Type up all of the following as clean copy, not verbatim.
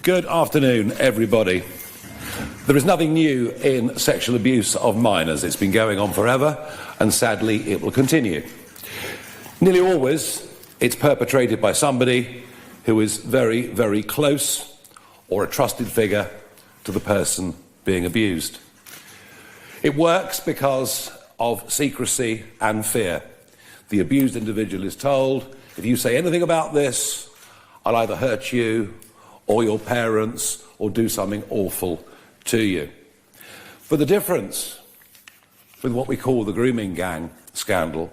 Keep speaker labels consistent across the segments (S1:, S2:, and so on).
S1: Good afternoon, everybody. There is nothing new in sexual abuse of minors. It's been going on forever, and sadly, it will continue. Nearly always, it's perpetrated by somebody who is very, very close or a trusted figure to the person being abused. It works because of secrecy and fear. The abused individual is told, if you say anything about this, I'll either hurt you or your parents, or do something awful to you. But the difference with what we call the grooming gang scandal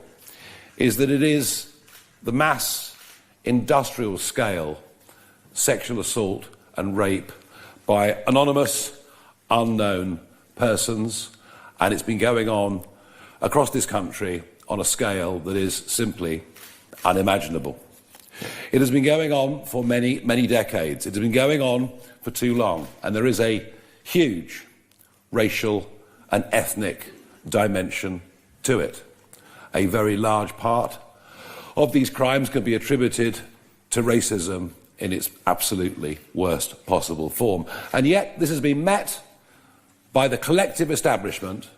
S1: is that it is the mass industrial scale sexual assault and rape by anonymous, unknown persons, and it's been going on across this country on a scale that is simply unimaginable. It has been going on for many, many decades. It has been going on for too long, and there is a huge racial and ethnic dimension to it. A very large part of these crimes can be attributed to racism in its absolutely worst possible form. And yet this has been met by the collective establishment,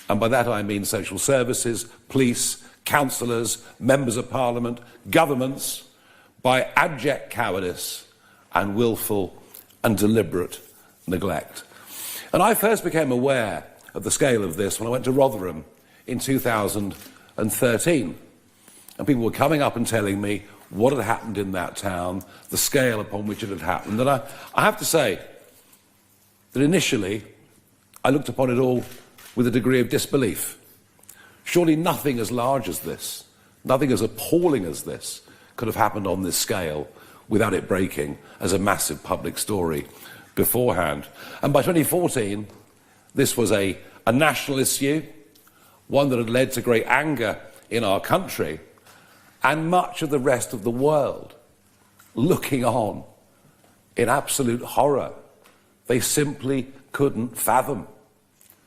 S1: and by that I mean social services, police, councillors, members of parliament, governments, by abject cowardice and willful and deliberate neglect. And I first became aware of the scale of this when I went to Rotherham in 2013. And people were coming up and telling me what had happened in that town, the scale upon which it had happened. And I have to say that initially I looked upon it all with a degree of disbelief. Surely nothing as large as this, nothing as appalling as this, could have happened on this scale without it breaking as a massive public story beforehand. And by 2014, this was a national issue, one that had led to great anger in our country, and much of the rest of the world looking on in absolute horror. They simply couldn't fathom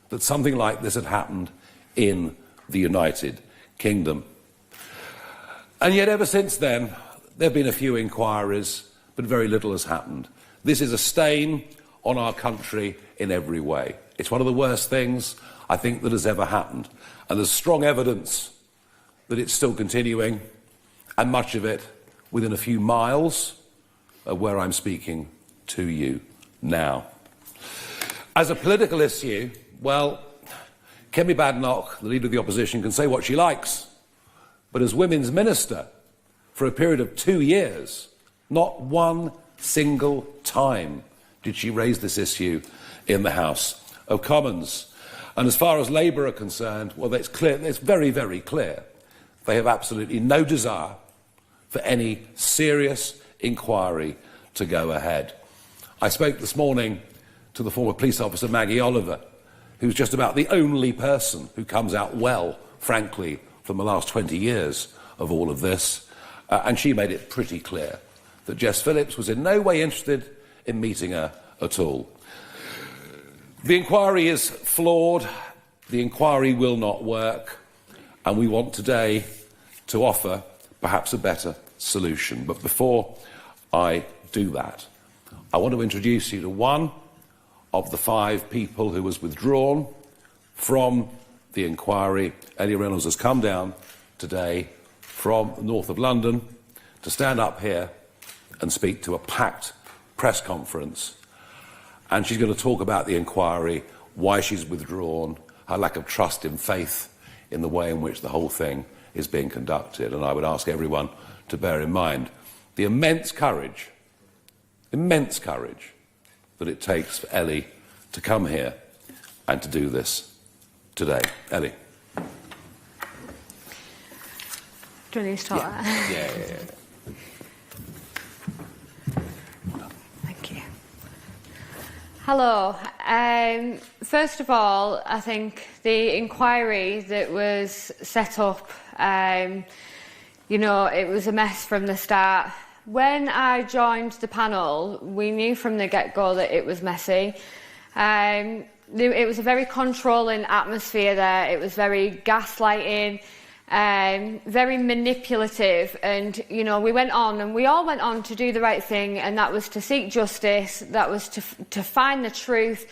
S1: that something like this had happened in the United Kingdom. And yet ever since then, there have been a few inquiries, but very little has happened. This is a stain on our country in every way. It's one of the worst things, I think, that has ever happened. And there's strong evidence that it's still continuing, and much of it within a few miles of where I'm speaking to you now. As a political issue, well, Kemi Badenoch, the leader of the opposition, can say what she likes. But as Women's Minister, for a period of 2 years, not one single time did she raise this issue in the House of Commons. And as far as Labour are concerned, well, it's clear, it's very, very clear. They have absolutely no desire for any serious inquiry to go ahead. I spoke this morning to the former police officer, Maggie Oliver, who's just about the only person who comes out well, frankly, from the last 20 years of all of this. And she made it pretty clear that Jess Phillips was in no way interested in meeting her at all. The inquiry is flawed, the inquiry will not work, and we want today to offer perhaps a better solution. But before I do that, I want to introduce you to one of the 5 people who was withdrawn from the inquiry. Ellie Reynolds has come down today from the north of London to stand up here and speak to a packed press conference. And she's going to talk about the inquiry, why she's withdrawn, her lack of trust in faith in the way in which the whole thing is being conducted. And I would ask everyone to bear in mind the immense courage that it takes for Ellie to come here and to do this today. Ellie.
S2: Do you want to start there?
S1: Yeah.
S2: Thank you. Hello. First of all, I think the inquiry that was set up, it was a mess from the start. When I joined the panel, we knew from the get-go that it was messy. It was a very controlling atmosphere there. It was very gaslighting. very manipulative, and we all went on to do the right thing, and that was to seek justice, that was to find the truth,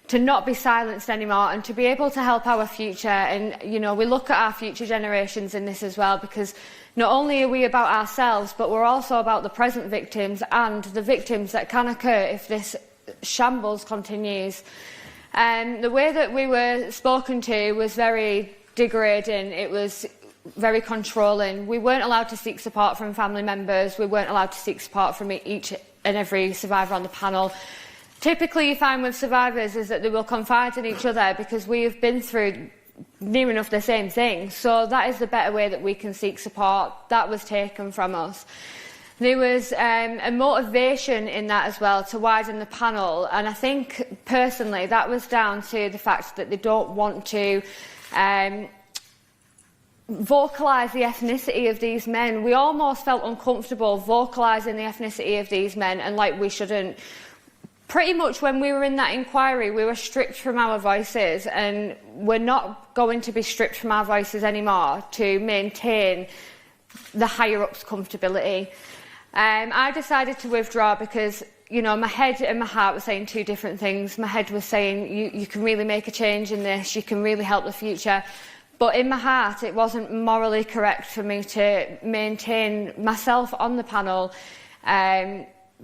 S2: to not be silenced anymore, and to be able to help our future. And we look at our future generations in this as well, because not only are we about ourselves, but we're also about the present victims and the victims that can occur if this shambles continues. The way that we were spoken to was very degrading. It was very controlling. We weren't allowed to seek support from family members. We weren't allowed to seek support from each and every survivor on the panel. Typically, you find with survivors is that they will confide in each other because we have been through near enough the same thing. So that is the better way that we can seek support. That was taken from us. There was a motivation in that as well to widen the panel, and I think personally that was down to the fact that they don't want to vocalise the ethnicity of these men. We almost felt uncomfortable vocalising the ethnicity of these men, and like we shouldn't. Pretty much when we were in that inquiry, we were stripped from our voices, and we're not going to be stripped from our voices anymore to maintain the higher-ups' comfortability. I decided to withdraw because, my head and my heart were saying two different things. My head was saying, you can really make a change in this, you can really help the future. But in my heart, it wasn't morally correct for me to maintain myself on the panel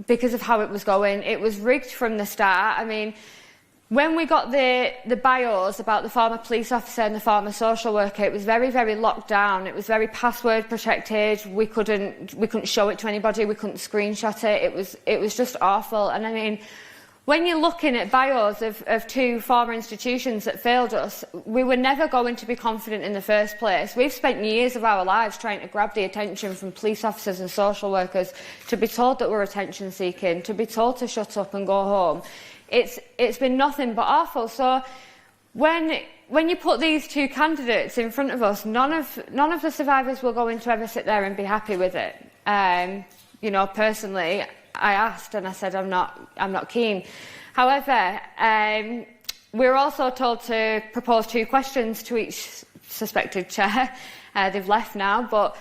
S2: because of how it was going. It was rigged from the start. I mean, when we got the bios about the former police officer and the former social worker, it was very, very locked down. It was very password protected. We couldn't show it to anybody. We couldn't screenshot it. It was just awful. And I mean, when you're looking at bios of two former institutions that failed us, we were never going to be confident in the first place. We've spent years of our lives trying to grab the attention from police officers and social workers, to be told that we're attention seeking, to be told to shut up and go home. It's been nothing but awful. So when you put these two candidates in front of us, none of the survivors were going to ever sit there and be happy with it. Personally, I asked and I said I'm not keen. However, we were also told to propose two questions to each suspected chair. They've left now, but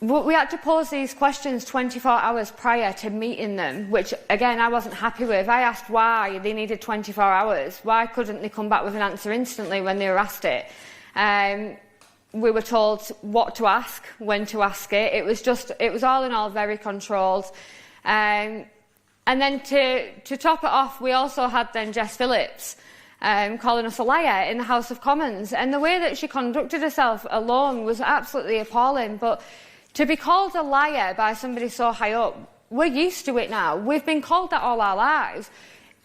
S2: we had to pose these questions 24 hours prior to meeting them, which, again, I wasn't happy with. I asked why they needed 24 hours. Why couldn't they come back with an answer instantly when they were asked it? We were told what to ask, when to ask it. It was all in all very controlled. And then to top it off, we also had then Jess Phillips calling us a liar in the House of Commons. And the way that she conducted herself alone was absolutely appalling. But to be called a liar by somebody so high up, we're used to it now. We've been called that all our lives.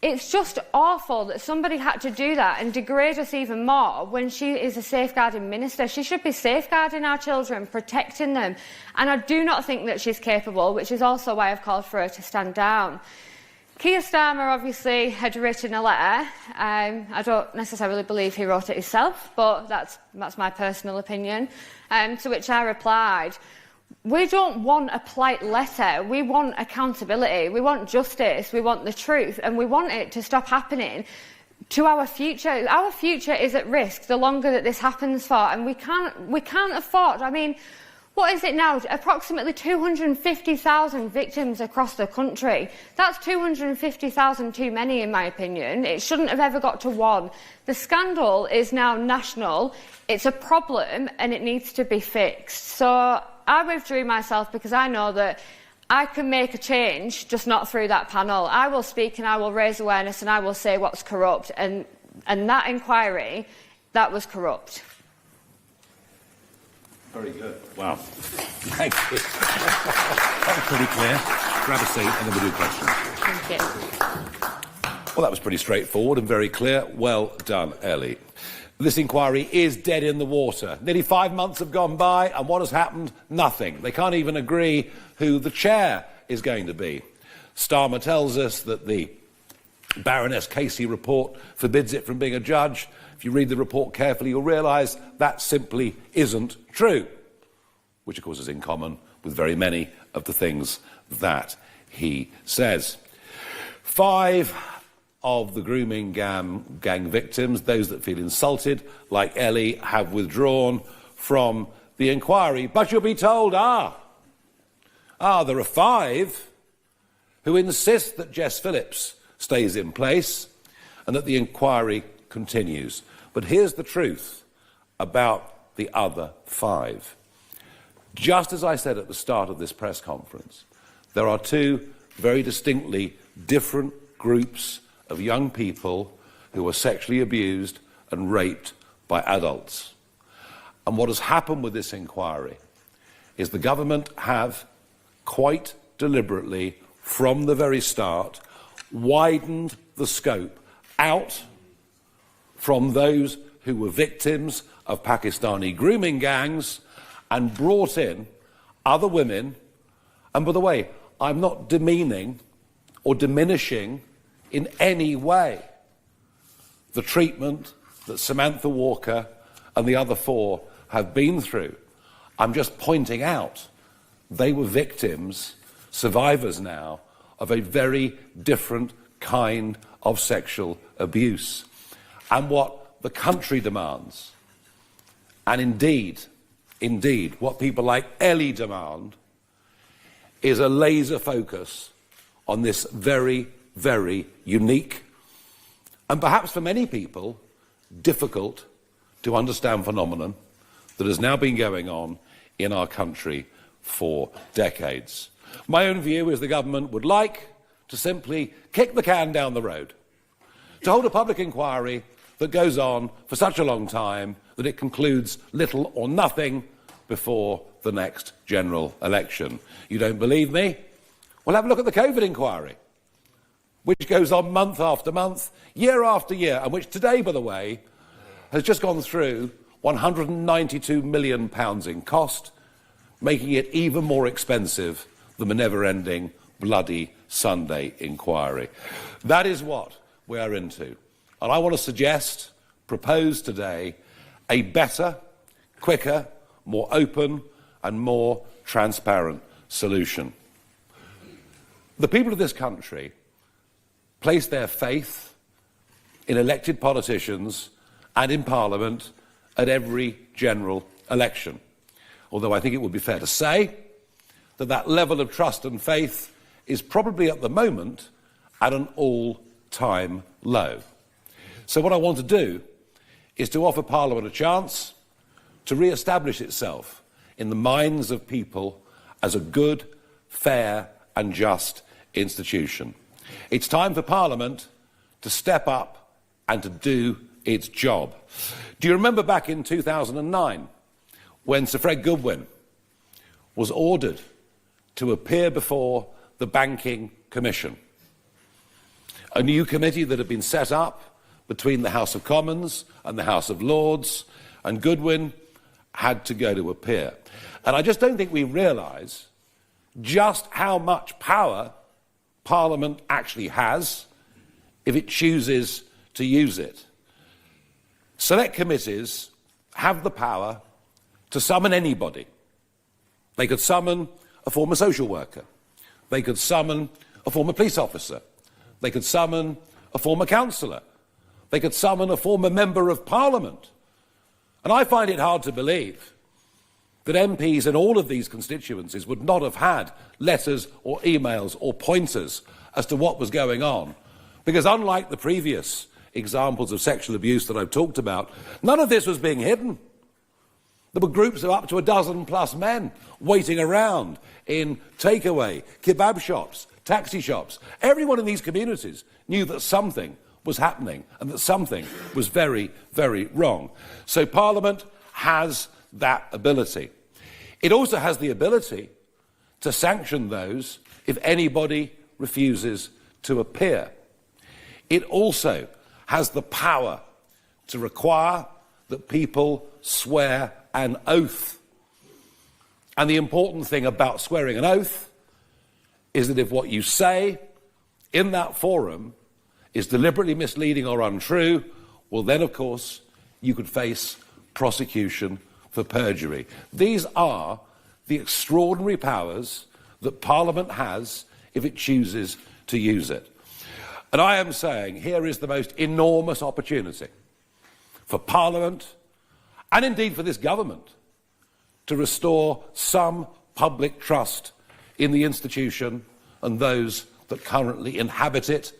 S2: It's just awful that somebody had to do that and degrade us even more when she is a safeguarding minister. She should be safeguarding our children, protecting them. And I do not think that she's capable, which is also why I've called for her to stand down. Keir Starmer obviously had written a letter. I don't necessarily believe he wrote it himself, but that's my personal opinion, to which I replied, we don't want a polite letter. We want accountability. We want justice. We want the truth. And we want it to stop happening to our future. Our future is at risk the longer that this happens for. And we can't afford... I mean, what is it now? Approximately 250,000 victims across the country. That's 250,000 too many, in my opinion. It shouldn't have ever got to one. The scandal is now national. It's a problem and it needs to be fixed. So I withdrew myself because I know that I can make a change, just not through that panel. I will speak and I will raise awareness and I will say what's corrupt. And that inquiry, that was corrupt.
S1: Very good. Wow. Thank you. That was pretty clear. Grab a seat and then we'll do questions.
S2: Thank you.
S1: Well, that was pretty straightforward and very clear. Well done, Ellie. This inquiry is dead in the water. Nearly 5 months have gone by, and what has happened? Nothing. They can't even agree who the chair is going to be. Starmer tells us that the Baroness Casey report forbids it from being a judge. If you read the report carefully, you'll realise that simply isn't true, which, of course, is in common with very many of the things that he says. 5 of the grooming gang victims, those that feel insulted, like Ellie, have withdrawn from the inquiry, but you'll be told, there are 5 who insist that Jess Phillips stays in place and that the inquiry continues. But here's the truth about the other 5. Just as I said at the start of this press conference, there are 2 very distinctly different groups of young people who were sexually abused and raped by adults. And what has happened with this inquiry is the government have quite deliberately, from the very start, widened the scope out from those who were victims of Pakistani grooming gangs and brought in other women. And by the way, I'm not demeaning or diminishing in any way the treatment that Samantha Walker and the other 4 have been through. I'm just pointing out they were victims, survivors now, of a very different kind of sexual abuse. And what the country demands, and indeed, what people like Ellie demand, is a laser focus on this very, very unique, and perhaps for many people, difficult to understand phenomenon that has now been going on in our country for decades. My own view is the government would like to simply kick the can down the road, to hold a public inquiry that goes on for such a long time that it concludes little or nothing before the next general election. You don't believe me? Well, have a look at the COVID inquiry, which goes on month after month, year after year, and which today, by the way, has just gone through £192 million in cost, making it even more expensive than the never-ending bloody Sunday inquiry. That is what we are into. And I want to propose today, a better, quicker, more open and more transparent solution. The people of this country place their faith in elected politicians and in Parliament at every general election. Although I think it would be fair to say that that level of trust and faith is probably at the moment at an all-time low. So what I want to do is to offer Parliament a chance to re-establish itself in the minds of people as a good, fair and just institution. It's time for Parliament to step up and to do its job. Do you remember back in 2009 when Sir Fred Goodwin was ordered to appear before the Banking Commission, a new committee that had been set up between the House of Commons and the House of Lords, and Goodwin had to go to appear. And I just don't think we realise just how much power Parliament actually has if it chooses to use it. Select committees have the power to summon anybody. They could summon a former social worker. They could summon a former police officer. They could summon a former councillor. They could summon a former member of Parliament. And I find it hard to believe that MPs in all of these constituencies would not have had letters or emails or pointers as to what was going on. Because unlike the previous examples of sexual abuse that I've talked about, none of this was being hidden. There were groups of up to a dozen plus men waiting around in takeaway, kebab shops, taxi shops. Everyone in these communities knew that something was happening and that something was very, very wrong. So Parliament has that ability. It also has the ability to sanction those if anybody refuses to appear. It also has the power to require that people swear an oath. And the important thing about swearing an oath is that if what you say in that forum is deliberately misleading or untrue, well then, of course, you could face prosecution for perjury. These are the extraordinary powers that Parliament has if it chooses to use it. And I am saying here is the most enormous opportunity for Parliament, and indeed for this government, to restore some public trust in the institution and those that currently inhabit it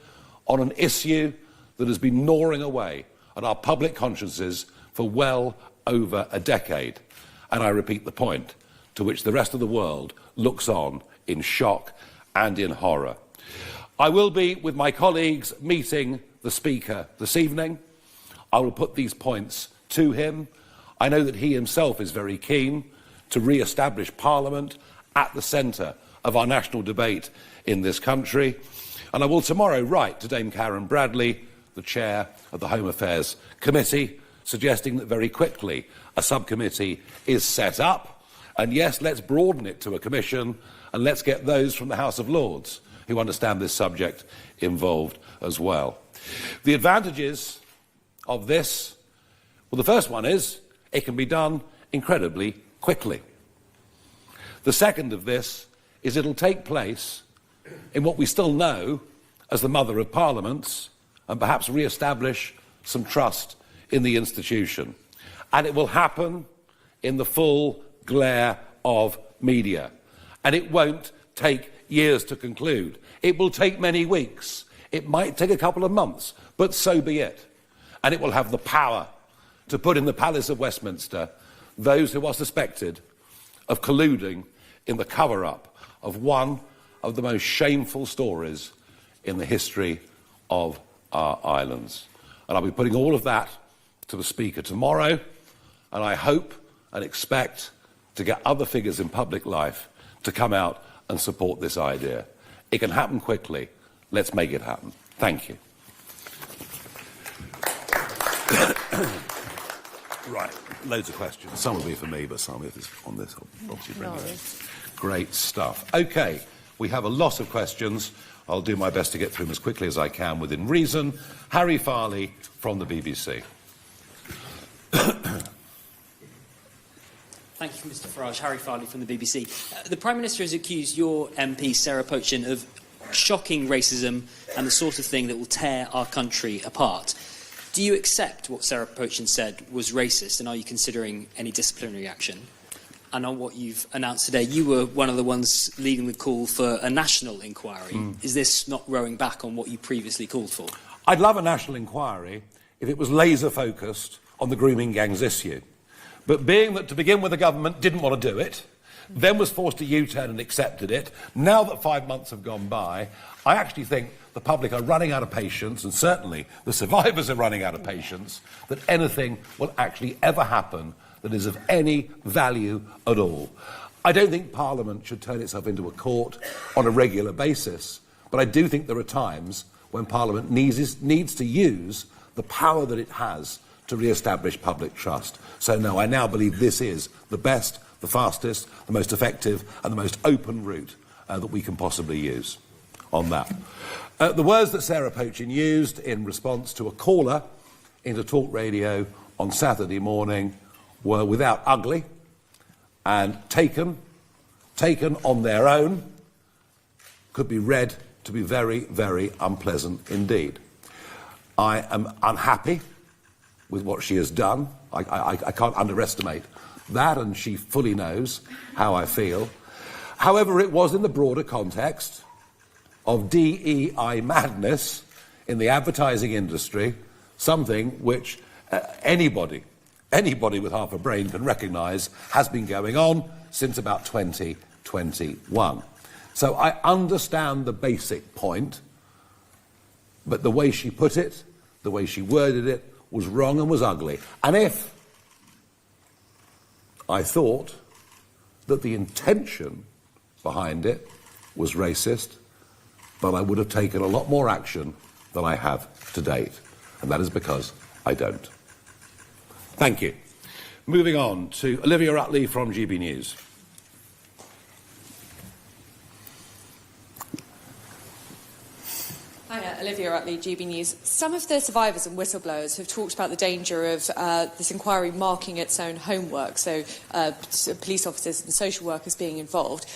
S1: on an issue that has been gnawing away at our public consciences for well over a decade. And I repeat the point, to which the rest of the world looks on in shock and in horror. I will be, with my colleagues, meeting the Speaker this evening. I will put these points to him. I know that he himself is very keen to re-establish Parliament at the centre of our national debate in this country. And I will tomorrow write to Dame Karen Bradley, the chair of the Home Affairs Committee, suggesting that very quickly a subcommittee is set up. And yes, let's broaden it to a commission, and let's get those from the House of Lords who understand this subject involved as well. The advantages of this, well, the first one is it can be done incredibly quickly. The second of this is it'll take place in what we still know as the mother of parliaments, and perhaps re-establish some trust in the institution. And it will happen in the full glare of media. And it won't take years to conclude. It will take many weeks. It might take a couple of months, but so be it. And it will have the power to put in the Palace of Westminster those who are suspected of colluding in the cover-up of one of the most shameful stories in the history of our islands. And I'll be putting all of that to the Speaker tomorrow, and I hope and expect to get other figures in public life to come out and support this idea. It can happen quickly. Let's make it happen. Thank you. Right, loads of questions. Some will be for me, but some of this on this I'll obviously bring you in. Great stuff. OK, we have a lot of questions. I'll do my best to get through them as quickly as I can within reason. Harry Farley from the BBC.
S3: Thank you, Mr Farage. Harry Farley from the BBC. The Prime Minister has accused your MP, Sarah Pochin, of shocking racism and the sort of thing that will tear our country apart. Do you accept what Sarah Pochin said was racist, and are you considering any disciplinary action? And on what you've announced today, you were one of the ones leading the call for a national inquiry. Is this not rowing back on what you previously called for?
S1: I'd love a national inquiry if it was laser-focused on the grooming gangs issue. But being that, to begin with, the government didn't want to do it, then was forced to U-turn and accepted it, now that 5 months have gone by, I actually think the public are running out of patience, and certainly the survivors are running out of patience, that anything will actually ever happen that is of any value at all. I don't think Parliament should turn itself into a court on a regular basis, but I do think there are times when Parliament needs to use the power that it has to re-establish public trust. So no, I now believe this is the best, the fastest, the most effective and the most open route that we can possibly use on that. The words that Sarah Pochin used in response to a caller into Talk Radio on Saturday morning were without ugly and taken on their own, could be read to be very, very unpleasant indeed. I am unhappy with what she has done. I can't underestimate that, and she fully knows how I feel. However, it was in the broader context of DEI madness in the advertising industry, something which anybody with half a brain can recognise has been going on since about 2021. So I understand the basic point, but the way she put it, the way she worded it, was wrong and was ugly. And if I thought that the intention behind it was racist, then I would have taken a lot more action than I have to date. And that is because I don't. Thank you. Moving on to Olivia Rutley from GB News.
S4: Hi, Olivia Rutley, GB News. Some of the survivors and whistleblowers have talked about the danger of this inquiry marking its own homework, so police officers and social workers being involved.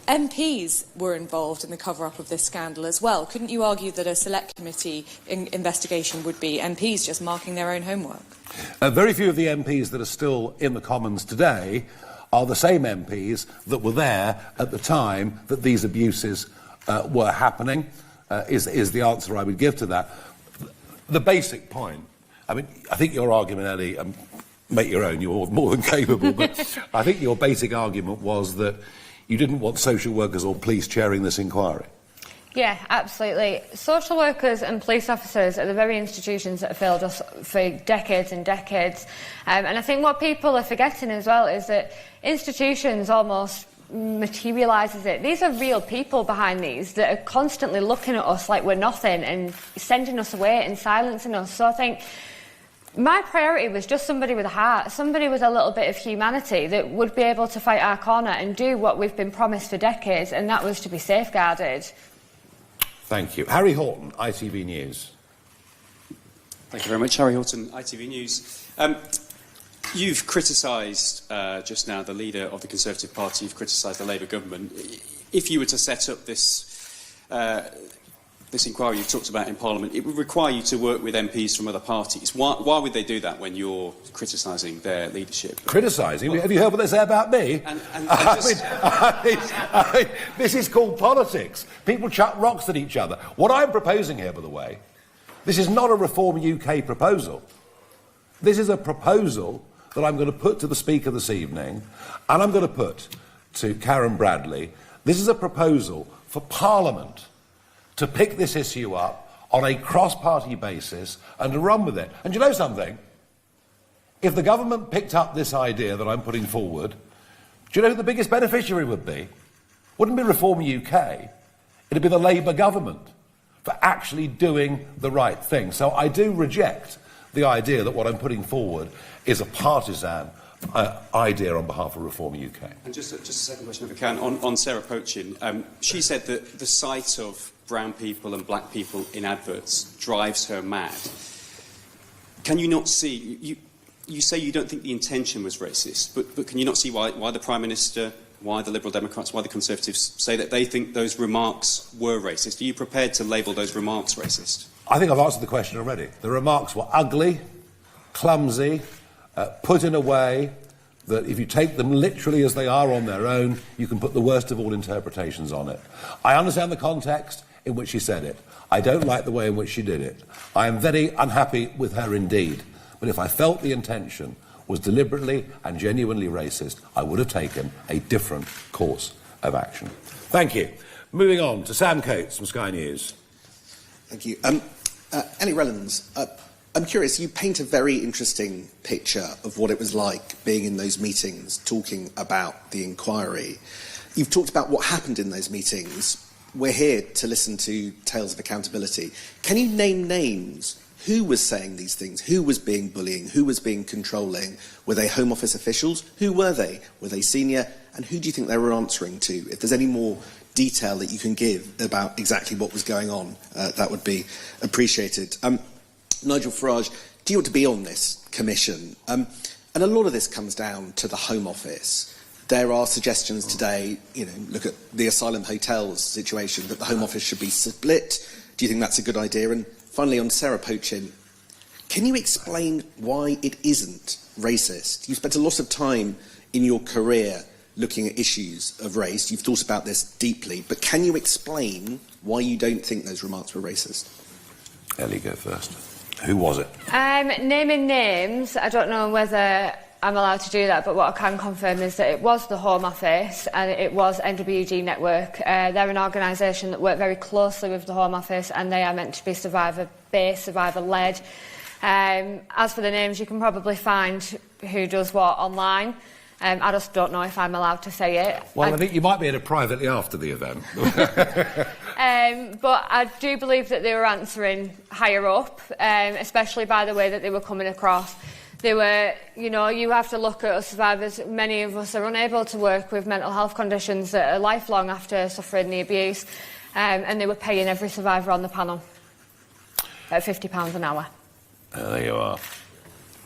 S4: MPs were involved in the cover-up of this scandal as well. Couldn't you argue that a select committee investigation would be MPs just marking their own homework?
S1: Very few of the MPs that are still in the Commons today are the same MPs that were there at the time that these abuses were happening, is the answer I would give to that. The basic point, I mean, I think your argument, Ellie, make your own, you're more than capable, but I think your basic argument was that you didn't want social workers or police chairing this inquiry.
S2: Yeah, absolutely. Social workers and police officers are the very institutions that have failed us for decades and decades. And I think what people are forgetting as well is that institutions almost materialises it. These are real people behind these that are constantly looking at us like we're nothing and sending us away and silencing us. So I think my priority was just somebody with a heart, somebody with a little bit of humanity that would be able to fight our corner and do what we've been promised for decades, and that was to be safeguarded.
S1: Thank you. Harry Horton, ITV News.
S5: Thank you very much. Harry Horton, ITV News. You've criticised just now the leader of the Conservative Party, you've criticised the Labour government. If you were to set up this inquiry you've talked about in Parliament, it would require you to work with MPs from other parties. Why would they do that when you're criticising their leadership?
S1: Criticising? Have you heard what they say about me? This is called politics. People chuck rocks at each other. What I'm proposing here, by the way, this is not a Reform UK proposal. This is a proposal that I'm going to put to the Speaker this evening, and I'm going to put to Karen Bradley. This is a proposal for Parliament to pick this issue up on a cross-party basis and to run with it. And you know something? If the government picked up this idea that I'm putting forward, do you know who the biggest beneficiary would be? Wouldn't be Reform UK. It'd be the Labour government for actually doing the right thing. So I do reject the idea that what I'm putting forward is a partisan idea on behalf of Reform UK.
S5: And just a second question, if I can, on Sarah Poachin. She said that the sight of brown people and black people in adverts drives her mad. Can you not see... You say you don't think the intention was racist, but can you not see why the Prime Minister, why the Liberal Democrats, why the Conservatives say that they think those remarks were racist? Are you prepared to label those remarks racist?
S1: I think I've answered the question already. The remarks were ugly, clumsy, put in a way that if you take them literally as they are on their own, you can put the worst of all interpretations on it. I understand the context in which she said it. I don't like the way in which she did it. I am very unhappy with her indeed. But if I felt the intention was deliberately and genuinely racist, I would have taken a different course of action. Thank you. Moving on to Sam Coates from Sky News.
S6: Thank you. Ellie Rellens, I'm curious, you paint a very interesting picture of what it was like being in those meetings, talking about the inquiry. You've talked about what happened in those meetings. We're here to listen to tales of accountability. Can you name names? Who was saying these things? Who was being bullying? Who was being controlling? Were they Home Office officials? Who were they? Were they senior? And who do you think they were answering to? If there's any more detail that you can give about exactly what was going on, that would be appreciated. Nigel Farage, do you want to be on this commission? And a lot of this comes down to the Home Office. There are suggestions today, look at the asylum hotels situation, that the Home Office should be split. Do you think that's a good idea? And finally, on Sarah Poachin, can you explain why it isn't racist? You spent a lot of time in your career looking at issues of race. You've thought about this deeply, but can you explain why you don't think those remarks were racist?
S1: Ellie, go first. Who was it?
S2: Naming names, I don't know whether I'm allowed to do that, but what I can confirm is that it was the Home Office and it was NWG Network. They're an organisation that work very closely with the Home Office, and they are meant to be survivor-based, survivor-led. As for the names, you can probably find who does what online. I just don't know if I'm allowed to say it.
S1: Well, I think you might be able to privately after the event.
S2: But I do believe that they were answering higher up, especially by the way that they were coming across. They were, you have to look at us survivors. Many of us are unable to work with mental health conditions that are lifelong after suffering the abuse, and they were paying every survivor on the panel at £50 an hour.
S1: There you are.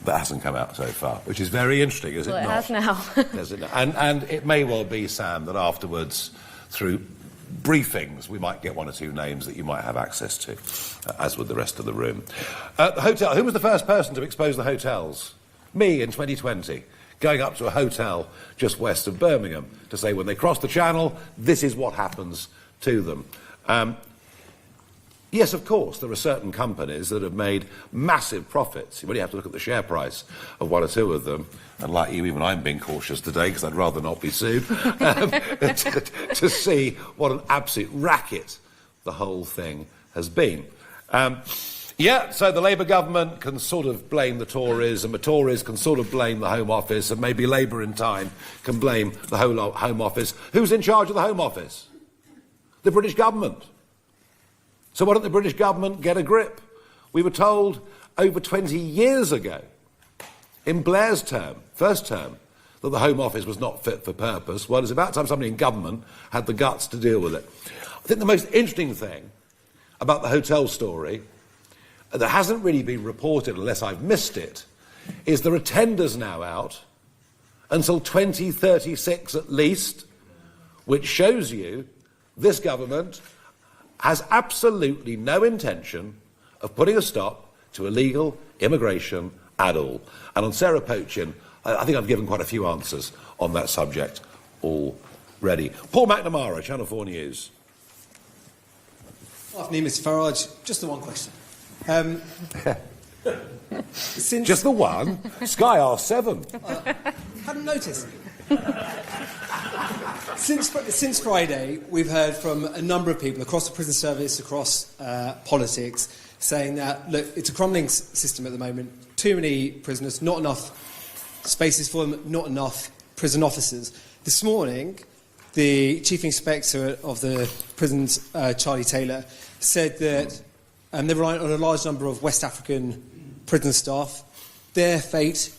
S1: That hasn't come out so far, which is very interesting, is it not?
S2: Well, it has now.
S1: Does it not? And it may well be, Sam, that afterwards, through briefings, we might get one or two names that you might have access to, as with the rest of the room. The hotel. Who was the first person to expose the hotels? Me in 2020. going up to a hotel just west of Birmingham to say when they cross the Channel, this is what happens to them. Yes, of course, there are certain companies that have made massive profits. You really have to look at the share price of one or two of them. And like you, even I'm being cautious today because I'd rather not be sued, to see what an absolute racket the whole thing has been. So the Labour government can sort of blame the Tories, and the Tories can sort of blame the Home Office, and maybe Labour in time can blame the whole Home Office. Who's in charge of the Home Office? The British government. So why don't the British government get a grip? We were told over 20 years ago, in Blair's term, first term, that the Home Office was not fit for purpose. Well, it's about time somebody in government had the guts to deal with it. I think the most interesting thing about the hotel story that hasn't really been reported, unless I've missed it, is there are tenders now out until 2036 at least, which shows you this government has absolutely no intention of putting a stop to illegal immigration at all. And on Sarah Poachin, I think I've given quite a few answers on that subject already. Paul McNamara, Channel 4 News.
S7: Afternoon, Mr Farage. Just the one question.
S1: Just the one? Sky R7.
S7: Hadn't noticed. Since Friday, we've heard from a number of people across the prison service, across politics, saying that, look, it's a crumbling system at the moment. Too many prisoners, not enough spaces for them, not enough prison officers. This morning, the Chief Inspector of the prisons, Charlie Taylor, said that they're relying on a large number of West African prison staff. Their fate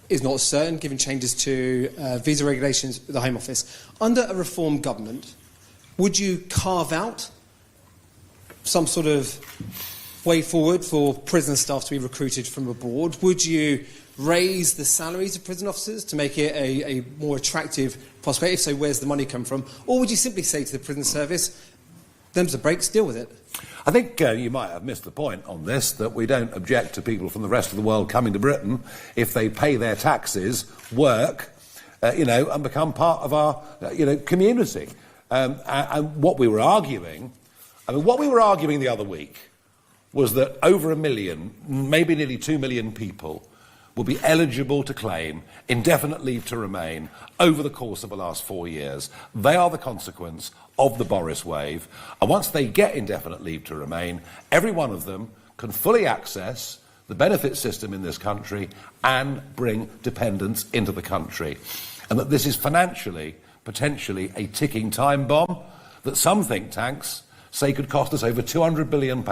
S7: is not certain, given changes to visa regulations at the Home Office. Under a reformed government, would you carve out some sort of way forward for prison staff to be recruited from abroad? Would you raise the salaries of prison officers to make it a more attractive prospect? If so, where's the money come from? Or would you simply say to the prison service, them's the breaks, deal with it?
S1: I think you might have missed the point on this, that we don't object to people from the rest of the world coming to Britain if they pay their taxes, work, and become part of our, community. And what we were arguing, the other week was that over 1 million, maybe nearly 2 million people will be eligible to claim indefinite leave to remain over the course of the last 4 years. They are the consequence of the Boris wave. And once they get indefinite leave to remain, every one of them can fully access the benefit system in this country and bring dependents into the country. And that this is financially, potentially, a ticking time bomb that some think tanks say could cost us over £200 billion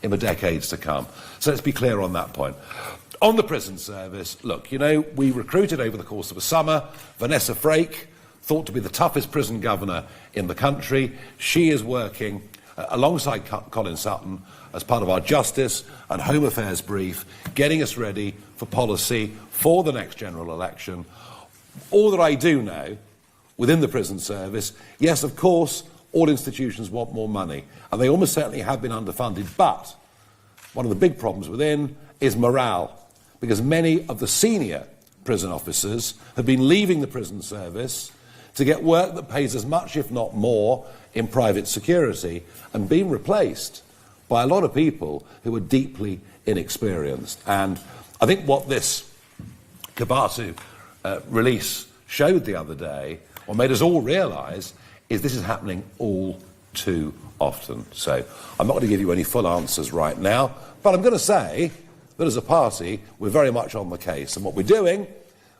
S1: in the decades to come. So let's be clear on that point. On the prison service, look, we recruited over the course of a summer Vanessa Frake, thought to be the toughest prison governor in the country. She is working alongside Colin Sutton as part of our Justice and Home Affairs brief, getting us ready for policy for the next general election. All that I do know within the prison service, yes, of course, all institutions want more money, and they almost certainly have been underfunded, but one of the big problems within is morale, because many of the senior prison officers have been leaving the prison service to get work that pays as much, if not more, in private security, and being replaced by a lot of people who are deeply inexperienced. And I think what this Kabatu release showed the other day, or made us all realise, is this is happening all too often. So I'm not going to give you any full answers right now, but I'm going to say that as a party, we're very much on the case. And what we're doing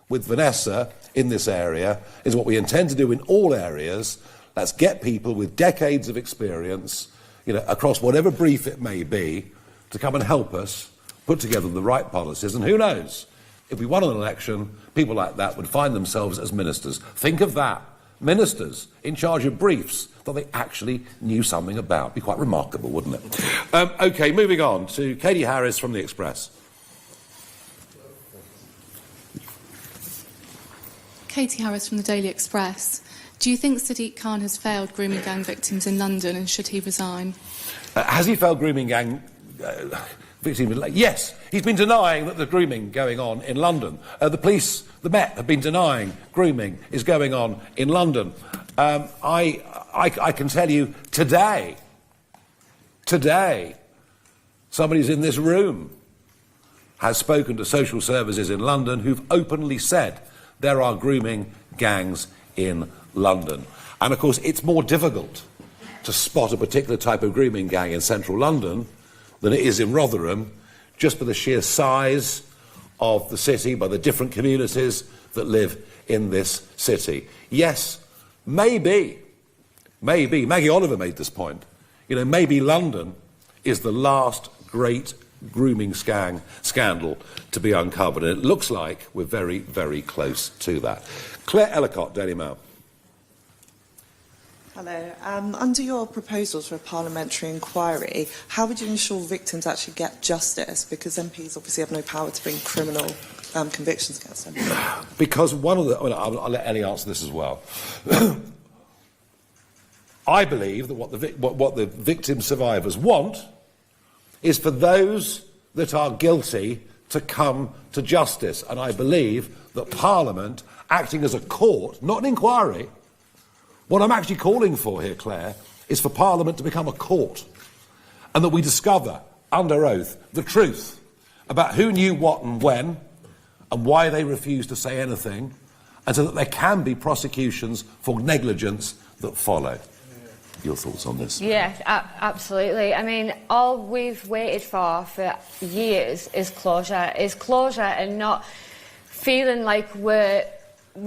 S1: with Vanessa in this area is what we intend to do in all areas. Let's get people with decades of experience, across whatever brief it may be, to come and help us put together the right policies. And who knows, if we won an election, people like that would find themselves as ministers. Think of that. Ministers in charge of briefs that they actually knew something about. Be quite remarkable, wouldn't it? OK, moving on to Katie Harris from The Express.
S8: Katie Harris from the Daily Express. Do you think Sadiq Khan has failed grooming gang victims in London, and should he resign?
S1: Has he failed grooming gang Yes, he's been denying that there's grooming going on in London. The police, the Met, have been denying grooming is going on in London. I can tell you today, somebody's in this room has spoken to social services in London who've openly said there are grooming gangs in London. And of course, it's more difficult to spot a particular type of grooming gang in central London than it is in Rotherham, just by the sheer size of the city, by the different communities that live in this city. Yes, maybe, Maggie Oliver made this point, maybe London is the last great grooming scandal to be uncovered, and it looks like we're very, very close to that. Claire Ellicott, Daily Mail.
S9: Hello. Under your proposals for a parliamentary inquiry, how would you ensure victims actually get justice? Because MPs obviously have no power to bring criminal convictions against them.
S1: Because I'll let Ellie answer this as well. I believe that what the victim survivors want is for those that are guilty to come to justice. And I believe that Parliament, acting as a court, not an inquiry. What I'm actually calling for here, Claire, is for Parliament to become a court, and that we discover, under oath, the truth about who knew what and when, and why they refused to say anything, and so that there can be prosecutions for negligence that follow. Your thoughts on this?
S2: Yeah, absolutely. I mean, all we've waited for years is closure and not feeling like we're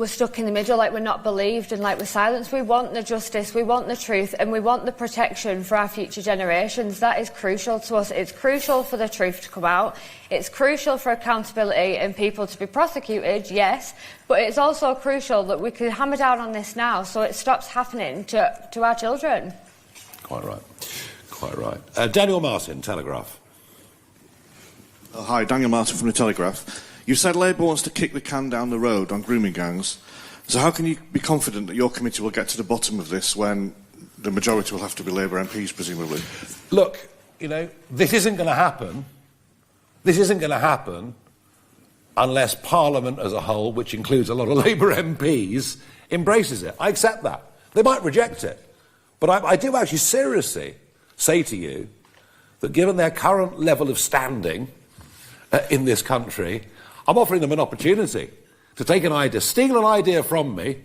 S2: stuck in the middle, like we're not believed and like we're silenced. We want the justice, we want the truth, and we want the protection for our future generations. That is crucial to us. It's crucial for the truth to come out. It's crucial for accountability and people to be prosecuted, yes, but it's also crucial that we can hammer down on this now so it stops happening to our children.
S1: Quite right. Daniel Martin, Telegraph.
S10: Hi, Daniel Martin from the Telegraph. You said Labour wants to kick the can down the road on grooming gangs. So how can you be confident that your committee will get to the bottom of this when the majority will have to be Labour MPs, presumably?
S1: Look, this isn't going to happen. This isn't going to happen unless Parliament as a whole, which includes a lot of Labour MPs, embraces it. I accept that. They might reject it. But I do actually seriously say to you that given their current level of standing in this country, I'm offering them an opportunity to take an idea, steal an idea from me,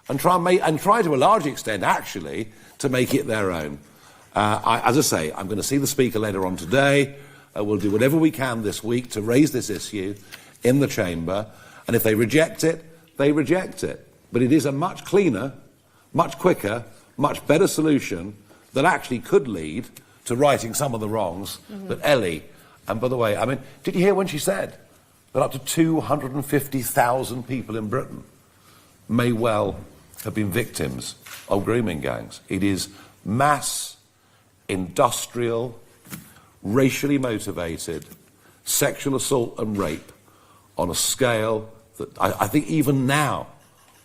S1: and try to a large extent, actually, to make it their own. As I say, I'm going to see the Speaker later on today. We'll do whatever we can this week to raise this issue in the Chamber, and if they reject it, they reject it. But it is a much cleaner, much quicker, much better solution that actually could lead to righting some of the wrongs that Ellie, and by the way, did you hear when she said that up to 250,000 people in Britain may well have been victims of grooming gangs? It is mass, industrial, racially motivated sexual assault and rape on a scale that I think even now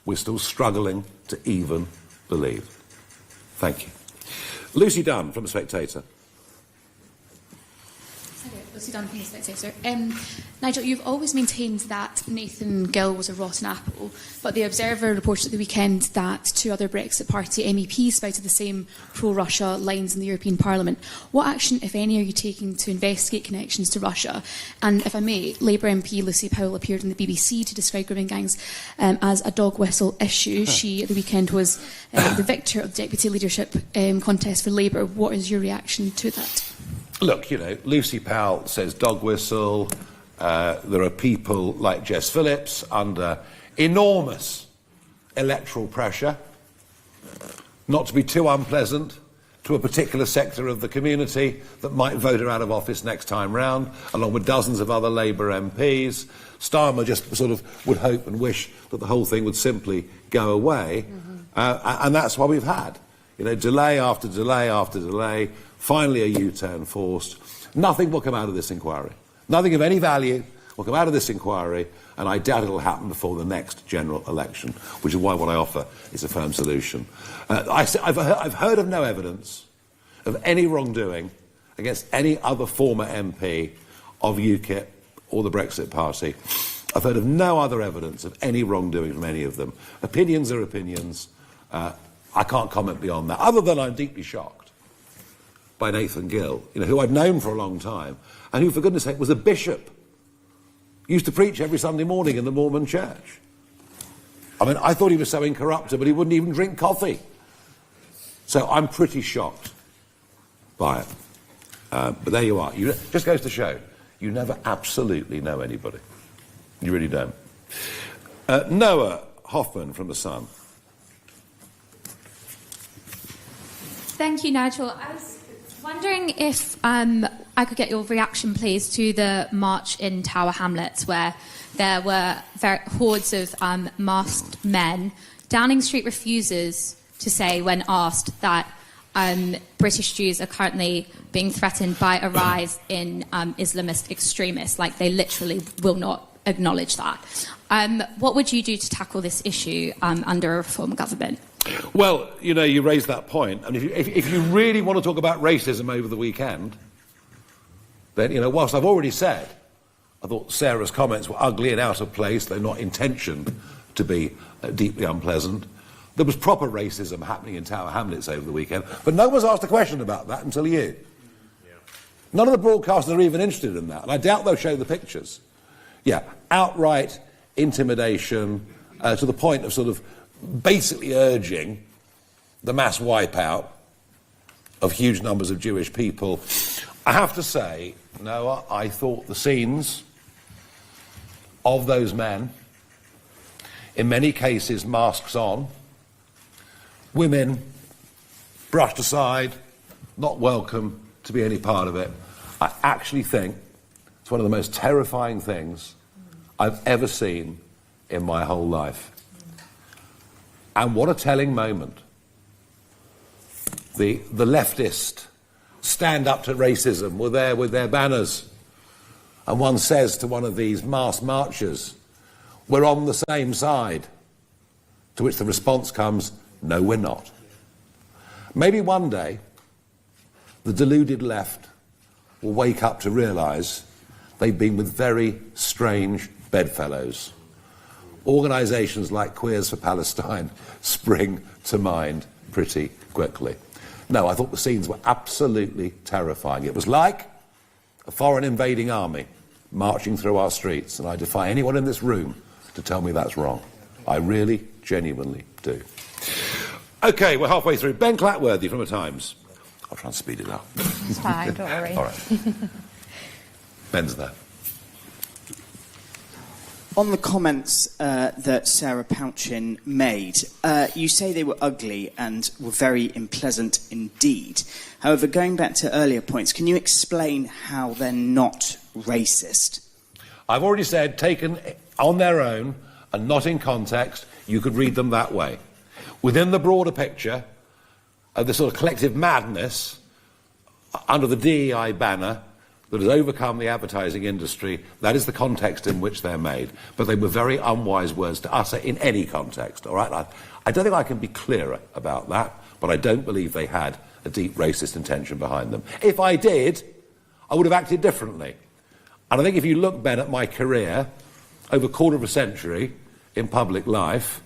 S1: we're still struggling to even believe. Thank you. Lucy Dunn from The Spectator.
S8: Lucy Dunn from The Spectator. Nigel, you've always maintained that Nathan Gill was a rotten apple, but The Observer reported at the weekend that two other Brexit Party MEPs spouted the same pro-Russia lines in the European Parliament. What action, if any, are you taking to investigate connections to Russia? And if I may, Labour MP Lucy Powell appeared on the BBC to describe grooming gangs as a dog whistle issue. She, at the weekend, was the victor of the deputy leadership contest for Labour. What is your reaction to that?
S1: Look, Lucy Powell says dog whistle. There are people like Jess Phillips under enormous electoral pressure, not to be too unpleasant to a particular sector of the community that might vote her out of office next time round, along with dozens of other Labour MPs. Starmer just sort of would hope and wish that the whole thing would simply go away. And that's what we've had. Delay after delay after delay, finally a U-turn forced. Nothing will come out of this inquiry. Nothing of any value will come out of this inquiry, and I doubt it will happen before the next general election, which is why what I offer is a firm solution. I've heard of no evidence of any wrongdoing against any other former MP of UKIP or the Brexit Party. I've heard of no other evidence of any wrongdoing from any of them. Opinions are opinions. I can't comment beyond that, other than I'm deeply shocked by Nathan Gill, who I'd known for a long time, and who, for goodness sake, was a bishop. Used to preach every Sunday morning in the Mormon church. I mean, I thought he was so incorruptible he wouldn't even drink coffee. So I'm pretty shocked by it. But there you are. Just goes to show, you never absolutely know anybody. You really don't. Noah Hoffman from The Sun.
S11: Thank you, Nigel. I was wondering if I could get your reaction, please, to the march in Tower Hamlets, where there were hordes of masked men. Downing Street refuses to say, when asked, that British Jews are currently being threatened by a rise in Islamist extremists. Like, they literally will not acknowledge that. What would you do to tackle this issue under a Reform government?
S1: Well, you raised that point. And if you really want to talk about racism over the weekend, then, whilst I've already said I thought Sarah's comments were ugly and out of place, though not intentioned to be deeply unpleasant, there was proper racism happening in Tower Hamlets over the weekend, but no one's asked a question about that until you. Yeah. None of the broadcasters are even interested in that, and I doubt they'll show the pictures. Yeah, outright intimidation to the point of sort of basically urging the mass wipeout of huge numbers of Jewish people. I have to say, Noah, I thought the scenes of those men, in many cases masks on, women brushed aside, not welcome to be any part of it. I actually think it's one of the most terrifying things I've ever seen in my whole life. And what a telling moment. The leftist stand up to racism were there with their banners. And one says to one of these mass marchers, "We're on the same side." To which the response comes, "No, we're not." Maybe one day the deluded left will wake up to realise they've been with very strange bedfellows. Organisations like Queers for Palestine spring to mind pretty quickly. No, I thought the scenes were absolutely terrifying. It was like a foreign invading army marching through our streets, and I defy anyone in this room to tell me that's wrong. I really, genuinely do. OK, we're halfway through. Ben Clatworthy from The Times. I'll try and speed it up.
S2: It's fine, don't worry.
S1: All right. Ben's there.
S12: On the comments that Sarah Pouchin made, you say they were ugly and were very unpleasant indeed. However, going back to earlier points, can you explain how they're not racist?
S1: I've already said, taken on their own and not in context, you could read them that way. Within the broader picture of the sort of collective madness under the DEI banner that has overcome the advertising industry, that is the context in which they're made. But they were very unwise words to utter in any context, all right? I don't think I can be clearer about that, but I don't believe they had a deep racist intention behind them. If I did, I would have acted differently. And I think if you look, Ben, at my career, over a quarter of a century in public life,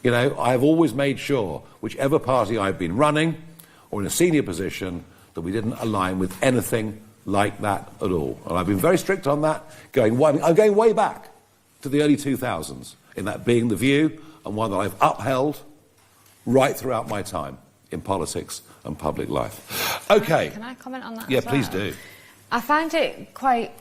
S1: I have always made sure, whichever party I've been running or in a senior position, that we didn't align with anything like that at all. And I've been very strict on that. I'm going way back to the early 2000s, in that being the view, and one that I've upheld right throughout my time in politics and public life. OK.
S2: Can I comment on that?
S1: Yeah,
S2: as well?
S1: please do.
S2: I find it quite,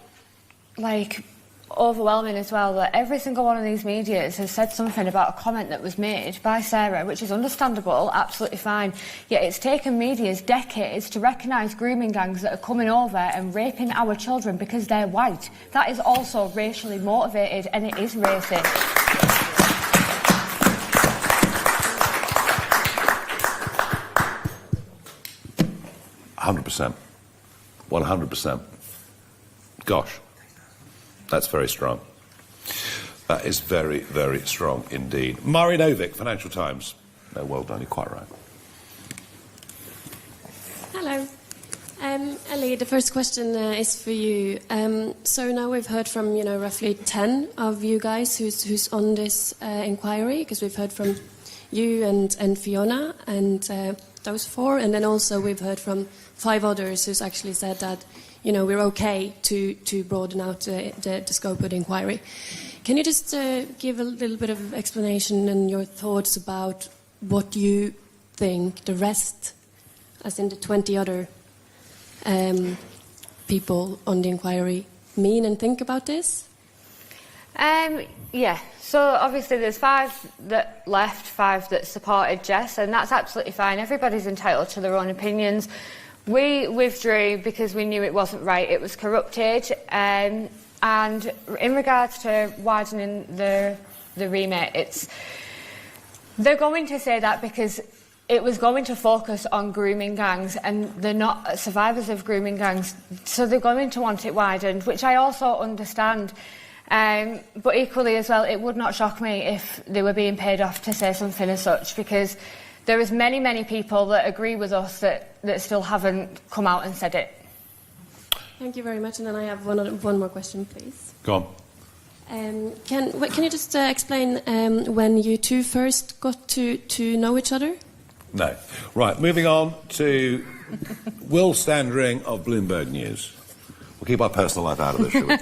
S2: overwhelming as well that every single one of these medias has said something about a comment that was made by Sarah, which is understandable, absolutely fine. Yet it's taken medias decades to recognise grooming gangs that are coming over and raping our children because they're white. That is also racially motivated, and it is racist.
S1: 100%. 100%. Gosh. That's very strong. That is very, very strong indeed. Mari Novick, Financial Times. No, well done, you're quite right.
S13: Hello. Ellie, Lee, the first question is for you. So now we've heard from, roughly 10 of you guys who's on this inquiry, because we've heard from you and Fiona and those 4, and then also we've heard from 5 others who's actually said that, we're okay to broaden out the scope of the inquiry. Can you just give a little bit of explanation and your thoughts about what you think the rest, as in the 20 other people on the inquiry, mean and think about this?
S2: Yeah, so obviously there's 5 that left, 5 that supported Jess, and that's absolutely fine. Everybody's entitled to their own opinions. We withdrew because we knew it wasn't right, it was corrupted. And in regards to widening the remit, they're going to say that because it was going to focus on grooming gangs, and they're not survivors of grooming gangs, so they're going to want it widened, which I also understand. But equally as well, it would not shock me if they were being paid off to say something as such, because there is many, many people that agree with us that still haven't come out and said it.
S13: Thank you very much, and then I have one more question, please.
S1: Go on.
S13: Can you just explain when you two first got to know each other?
S1: No. Right, moving on to Will Standring of Bloomberg News. We'll keep our personal life out of this, shall we?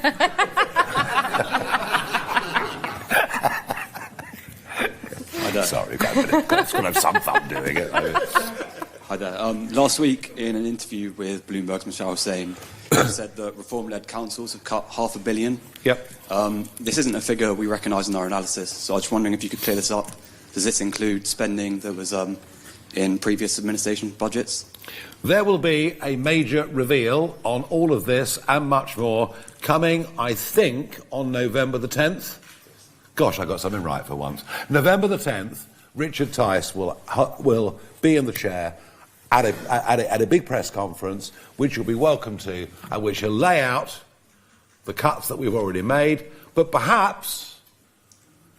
S1: Sorry, it's got to have some fun doing it.
S14: Hi there. Last week, in an interview with Bloomberg's Michelle Sain, said that reform-led councils have cut $500 million.
S1: Yep.
S14: This isn't a figure we recognise in our analysis, so I was just wondering if you could clear this up. Does this include spending that was in previous administration budgets?
S1: There will be a major reveal on all of this and much more coming, I think, on November the 10th. Gosh, I got something right for once. November the 10th, Richard Tice will be in the chair at a big press conference, which you'll be welcome to, and which will lay out the cuts that we've already made, but perhaps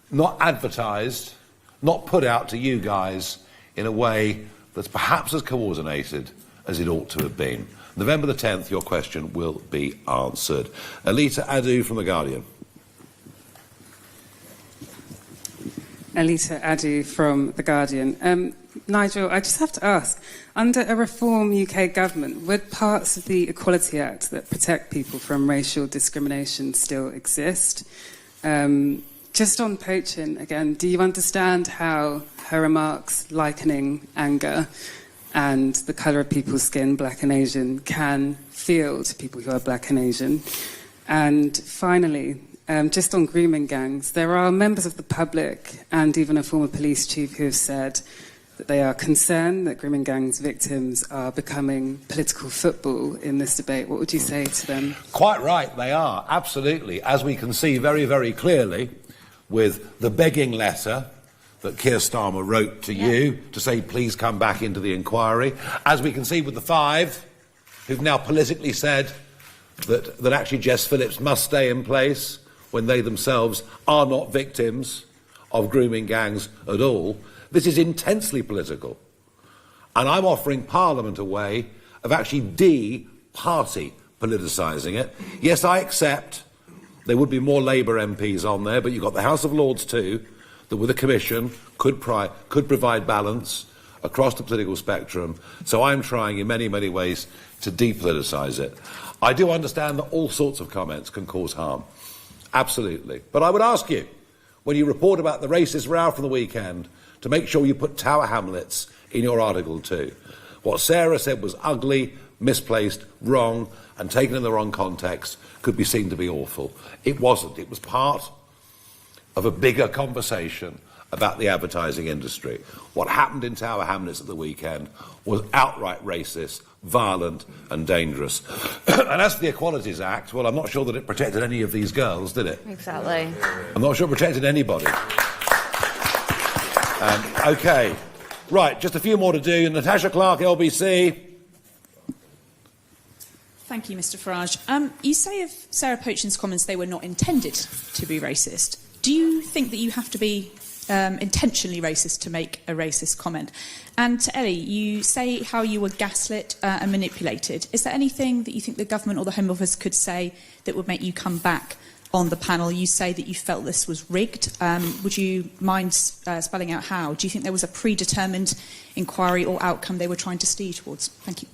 S1: not advertised, not put out to you guys in a way that's perhaps as coordinated as it ought to have been. November the 10th, your question will be answered. Alita Adu from The Guardian.
S15: Alita Adu from The Guardian. Nigel, I just have to ask, under a Reform UK government, would parts of the Equality Act that protect people from racial discrimination still exist? Just on poaching, again, do you understand how her remarks likening anger and the colour of people's skin, black and Asian, can feel to people who are black and Asian? And finally, just on grooming gangs, there are members of the public and even a former police chief who have said that they are concerned that grooming gangs victims are becoming political football in this debate. What would you say to them?
S1: Quite right, they are, absolutely. As we can see very, very clearly with the begging letter that Keir Starmer wrote to you to say, please come back into the inquiry. As we can see with the 5 who've now politically said that actually Jess Phillips must stay in place when they themselves are not victims of grooming gangs at all. This is intensely political. And I'm offering Parliament a way of actually de-party politicising it. Yes, I accept there would be more Labour MPs on there, but you've got the House of Lords too, that with a commission could provide balance across the political spectrum. So I'm trying in many, many ways to depoliticise it. I do understand that all sorts of comments can cause harm. Absolutely. But I would ask you, when you report about the racist row from the weekend, to make sure you put Tower Hamlets in your article too. What Sarah said was ugly, misplaced, wrong, and taken in the wrong context could be seen to be awful. It wasn't. It was part of a bigger conversation about the advertising industry. What happened in Tower Hamlets at the weekend was outright racist, violent and dangerous. And as for the Equalities Act, well, I'm not sure that it protected any of these girls, did it?
S2: Exactly.
S1: I'm not sure it protected anybody. OK. Right, just a few more to do. Natasha Clark, LBC.
S16: Thank you, Mr Farage. You say of Sarah Poachin's comments they were not intended to be racist. Do you think that you have to be intentionally racist to make a racist comment. And to Ellie, you say how you were gaslit and manipulated. Is there anything that you think the government or the Home Office could say that would make you come back on the panel? You say that you felt this was rigged. Would you mind spelling out how? Do you think there was a predetermined inquiry or outcome they were trying to steer towards? Thank you.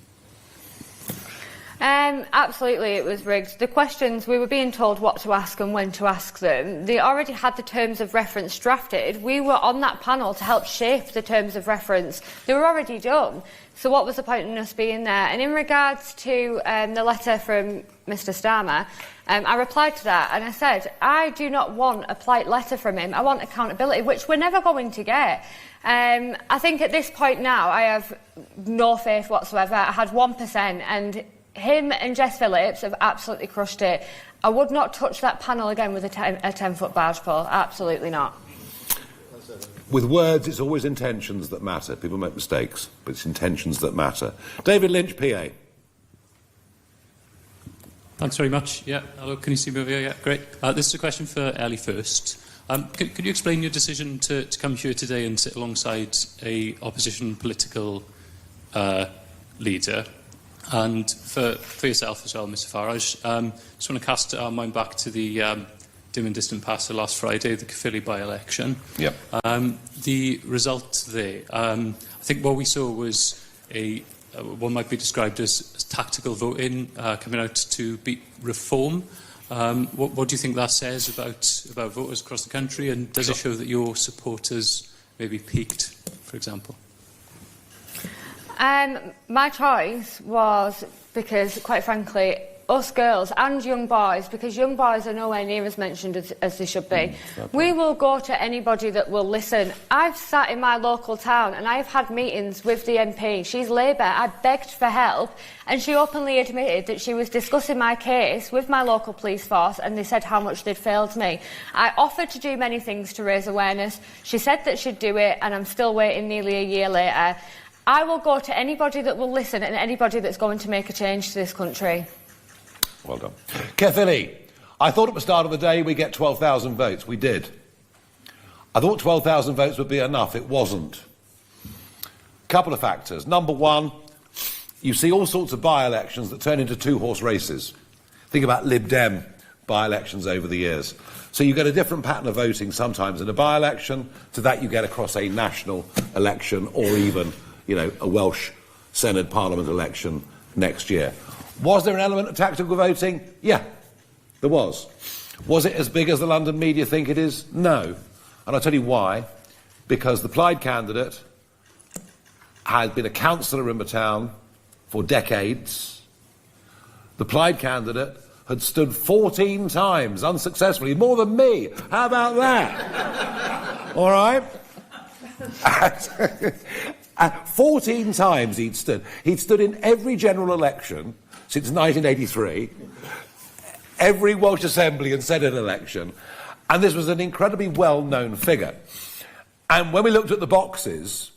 S2: Absolutely, it was rigged. The questions, we were being told what to ask and when to ask them. They already had the terms of reference drafted. We were on that panel to help shape the terms of reference. They were already done. So what was the point in us being there? And in regards to the letter from Mr Starmer, I replied to that and I said, I do not want a polite letter from him. I want accountability, which we're never going to get. I think at this point now, I have no faith whatsoever. I had 1% and him and Jess Phillips have absolutely crushed it. I would not touch that panel again with a 10-foot barge pole. Absolutely not.
S1: With words, it's always intentions that matter. People make mistakes, but it's intentions that matter. David Lynch, PA.
S17: Thanks very much. Yeah, hello, can you see me over here? Yeah, great. This is a question for Ellie first. Could you explain your decision to come here today and sit alongside a opposition political leader? And for yourself as well, Mr Farage, just want to cast our mind back to the dim and distant past of last Friday, the Caerphilly by-election.
S1: Yep.
S17: The result there, I think what we saw was what might be described as tactical voting coming out to beat reform. What do you think that says about voters across the country, and does it show that your supporters maybe peaked, for example?
S2: My choice was because, quite frankly, us girls and young boys, because young boys are nowhere near as mentioned as they should be, we will go to anybody that will listen. I've sat in my local town and I've had meetings with the MP. She's Labour. I begged for help and she openly admitted that she was discussing my case with my local police force and they said how much they'd failed me. I offered to do many things to raise awareness. She said that she'd do it and I'm still waiting nearly a year later. I will go to anybody that will listen and anybody that's going to make a change to this country.
S1: Well done. Caerphilly, I thought at the start of the day we'd get 12,000 votes. We did. I thought 12,000 votes would be enough. It wasn't. Couple of factors. Number one, you see all sorts of by-elections that turn into two-horse races. Think about Lib Dem by-elections over the years. So you get a different pattern of voting sometimes in a by-election to that you get across a national election or even, a Welsh Senate Parliament election next year. Was there an element of tactical voting? Yeah, there was. Was it as big as the London media think it is? No. And I'll tell you why. Because the Plaid candidate had been a councillor in the town for decades. The Plaid candidate had stood 14 times unsuccessfully, more than me. How about that? All right? 14 times he'd stood. He'd stood in every general election since 1983, every Welsh Assembly and Senate election, and this was an incredibly well-known figure. And when we looked at the boxes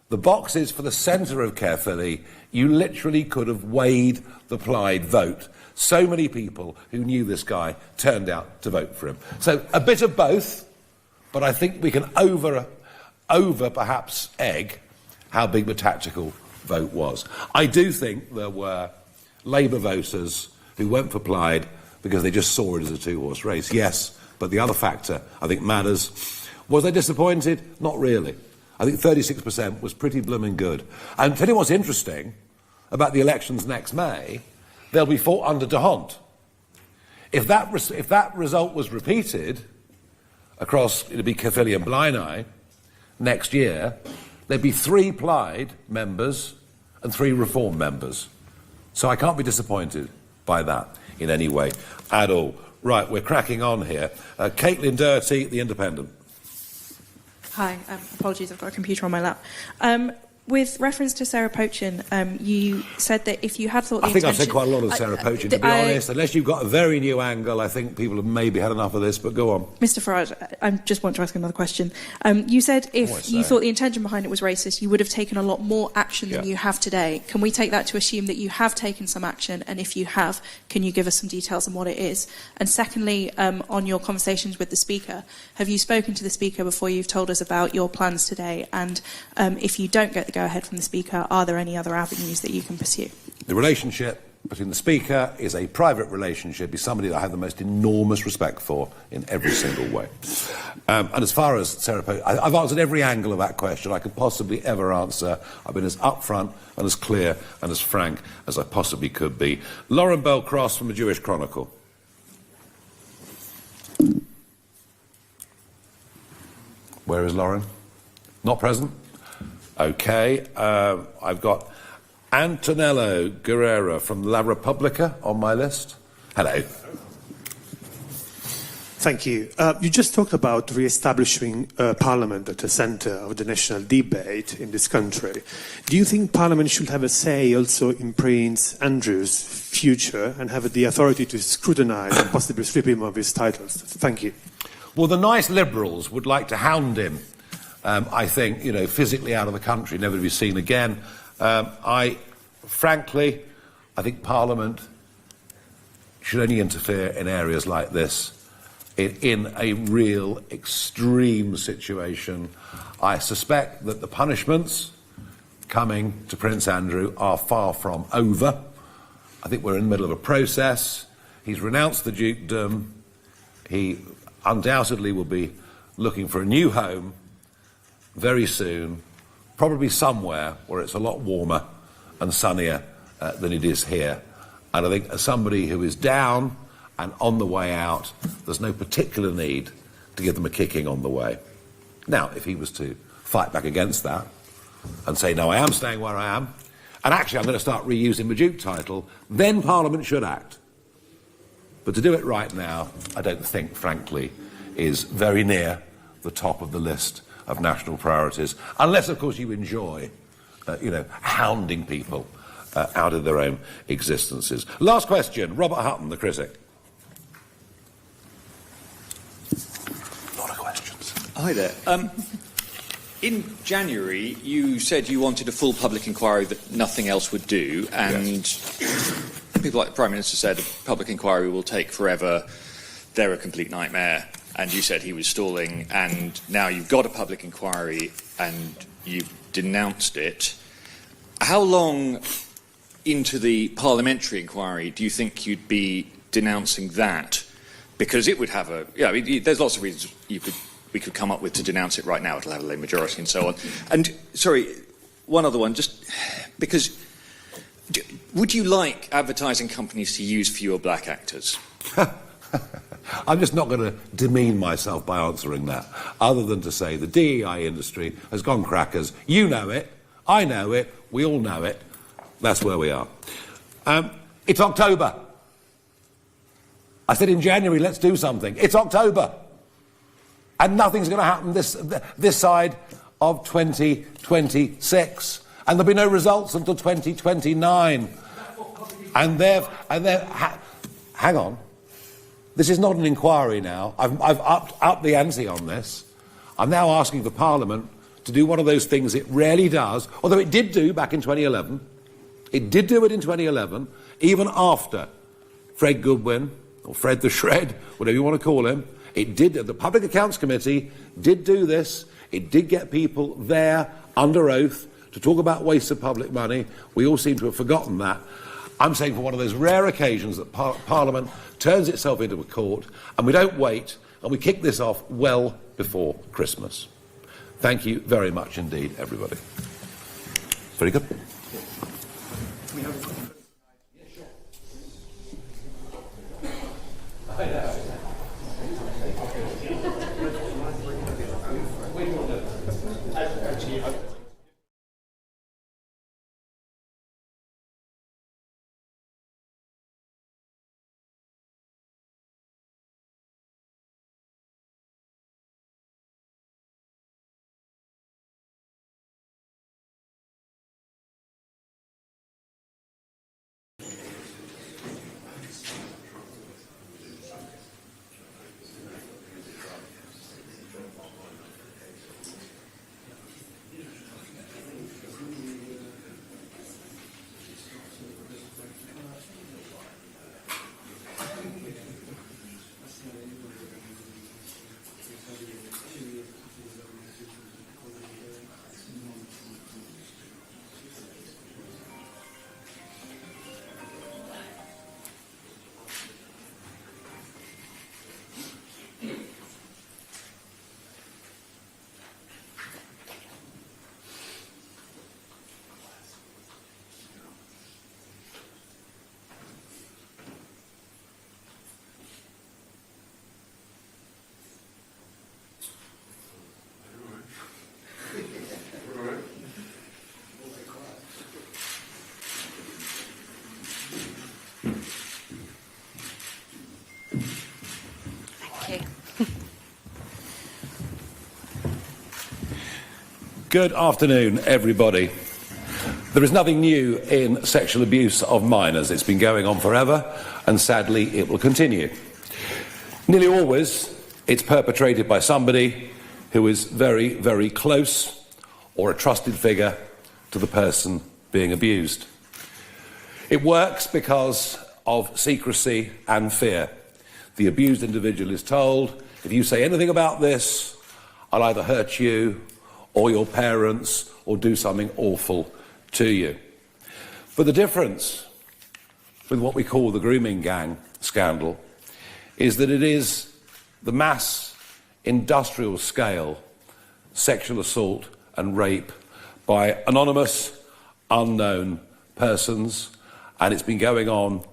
S1: for the centre of Caerphilly, you literally could have weighed the Plaid vote. So many people who knew this guy turned out to vote for him. So a bit of both, but I think we can over perhaps egg how big the tactical vote was. I do think there were Labour voters who went for Plaid because they just saw it as a two-horse race. Yes, but the other factor I think matters. Was they disappointed? Not really. I think 36% was pretty blooming good. And tell you what's interesting about the elections next May, they'll be fought under D'Hondt. If that result was repeated across, it'd be Caerphilly and Blaenau next year, there'd be 3 Plaid members and 3 Reform members. So I can't be disappointed by that in any way at all. Right, we're cracking on here. Caitlin Doherty, The Independent.
S18: Hi, apologies, I've got a computer on my lap. With reference to Sarah Poachin, you said that if you had thought the
S1: I think I've
S18: intention...
S1: said quite a lot of Sarah Poachin, to be honest. Unless you've got a very new angle, I think people have maybe had enough of this, but go on.
S18: Mr Farage, I just want to ask another question. You said if you thought the intention behind it was racist, you would have taken a lot more action than you have today. Can we take that to assume that you have taken some action? And if you have, can you give us some details on what it is? And secondly, on your conversations with the Speaker, have you spoken to the Speaker before you've told us about your plans today? And if you don't get the go-ahead from the Speaker, are there any other avenues that you can pursue?
S1: The relationship between the Speaker is a private relationship. He's somebody that I have the most enormous respect for in every single way. And as far as Sarah Poachin, I've answered every angle of that question I could possibly ever answer. I've been as upfront and as clear and as frank as I possibly could be. Lauren Bell-Cross from the Jewish Chronicle. Where is Lauren? Not present? Okay. I've got Antonello Guerrera from La Repubblica on my list. Hello.
S19: Thank you. You just talked about re-establishing Parliament at the centre of the national debate in this country. Do you think Parliament should have a say also in Prince Andrew's future and have the authority to scrutinise and possibly strip him of his titles? Thank you.
S1: Well, the nice Liberals would like to hound him, I think, physically out of the country, never to be seen again. Frankly, I think Parliament should only interfere in areas like this. In a real extreme situation, I suspect that the punishments coming to Prince Andrew are far from over. I think we're in the middle of a process. He's renounced the dukedom. He undoubtedly will be looking for a new home very soon, probably somewhere where it's a lot warmer and sunnier than it is here. And I think as somebody who is down and on the way out, there's no particular need to give them a kicking on the way. Now, if he was to fight back against that and say, no, I am staying where I am, and actually I'm going to start reusing the Duke title, then Parliament should act. But to do it right now, I don't think, frankly, is very near the top of the list of national priorities, unless, of course, you enjoy, hounding people out of their own existences. Last question, Robert Hutton, the critic.
S20: Hi there. In January, you said you wanted a full public inquiry that nothing else would do, and people like the Prime Minister said a public inquiry will take forever, they're a complete nightmare, and you said he was stalling, and now you've got a public inquiry and you've denounced it. How long into the parliamentary inquiry do you think you'd be denouncing that? Because it would have there's lots of reasons we could come up with to denounce it right now. It'll have a low majority and so on. And, sorry, one other one, just because... Would you like advertising companies to use fewer black actors?
S1: I'm just not going to demean myself by answering that, other than to say the DEI industry has gone crackers. You know it, I know it, we all know it. That's where we are. It's October. I said in January, let's do something. It's October. And nothing's going to happen this side of 2026. And there'll be no results until 2029. Hang on. This is not an inquiry now. I've upped the ante on this. I'm now asking for Parliament to do one of those things it rarely does, although it did do back in 2011. It did do it in 2011, even after Fred Goodwin, or Fred the Shred, whatever you want to call him. It did. The Public Accounts Committee did do this. It did get people there under oath to talk about waste of public money. We all seem to have forgotten that. I'm saying for one of those rare occasions that Parliament turns itself into a court, and we don't wait, and we kick this off well before Christmas. Thank you very much indeed, everybody. Very good. Good afternoon, everybody. There is nothing new in sexual abuse of minors. It's been going on forever, and sadly, it will continue. Nearly always, it's perpetrated by somebody who is very, very close or a trusted figure to the person being abused. It works because of secrecy and fear. The abused individual is told, if you say anything about this, I'll either hurt you or your parents or do something awful to you. But the difference with what we call the grooming gang scandal is that it is the mass industrial scale sexual assault and rape by anonymous, unknown persons, and it's been going on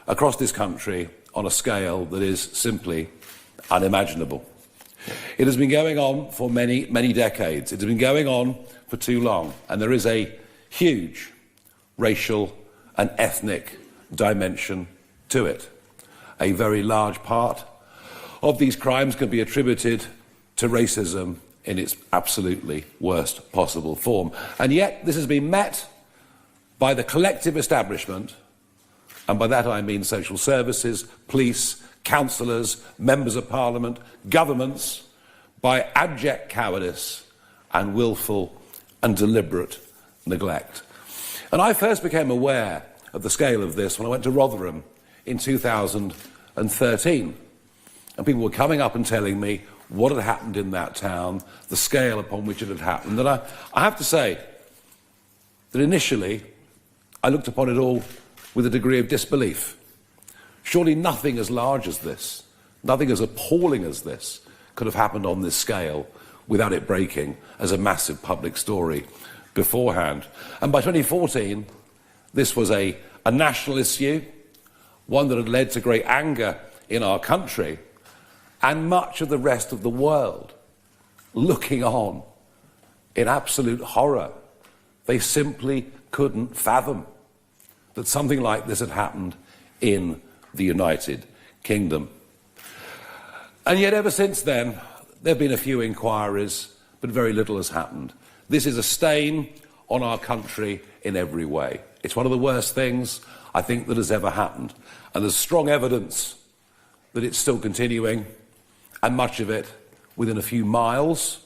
S1: across this country on a scale that is simply unimaginable. It has been going on for many, many decades. It has been going on for too long, and there is a huge racial and ethnic dimension to it. A very large part of these crimes can be attributed to racism in its absolutely worst possible form. And yet this has been met by the collective establishment, and by that I mean social services, police, councillors, members of parliament, governments, by abject cowardice and willful and deliberate neglect. And I first became aware of the scale of this when I went to Rotherham in 2013. And people were coming up and telling me what had happened in that town, the scale upon which it had happened. And I have to say that initially I looked upon it all with a degree of disbelief. Surely nothing as large as this, nothing as appalling as this, could have happened on this scale without it breaking as a massive public story beforehand. And by 2014, this was a national issue, one that had led to great anger in our country, and much of the rest of the world looking on in absolute horror. They simply couldn't fathom that something like this had happened in the United Kingdom. And yet ever since then, there have been a few inquiries, but very little has happened. This is a stain on our country in every way. It's one of the worst things, I think, that has ever happened. And there's strong evidence that it's still continuing, and much of it within a few miles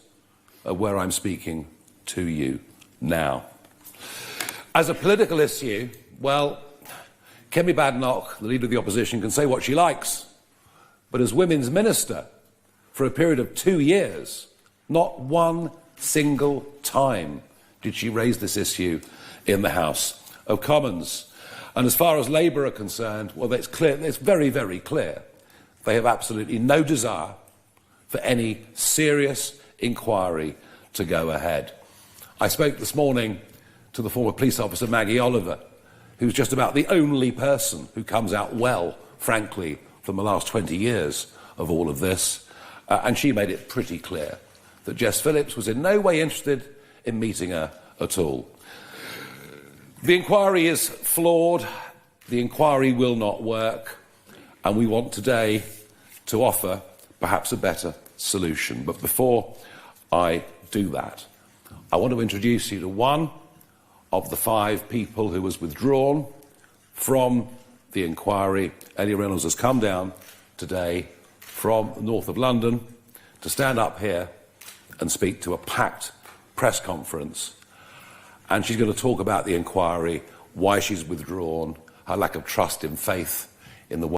S1: of where I'm speaking to you now. As a political issue, well, Kemi Badenoch, the leader of the opposition, can say what she likes. But as Women's Minister, for a period of 2 years, not one single time did she raise this issue in the House of Commons. And as far as Labour are concerned, well, it's clear, it's very, very clear. They have absolutely no desire for any serious inquiry to go ahead. I spoke this morning to the former police officer Maggie Oliver, who's just about the only person who comes out well, frankly, from the last 20 years of all of this, and she made it pretty clear that Jess Phillips was in no way interested in meeting her at all. The inquiry is flawed, the inquiry will not work, and we want today to offer perhaps a better solution. But before I do that, I want to introduce you to one of the 5 people who was withdrawn from the inquiry. Ellie Reynolds has come down today from the north of London to stand up here and speak to a packed press conference. And she's going to talk about the inquiry, why she's withdrawn, her lack of trust and faith in the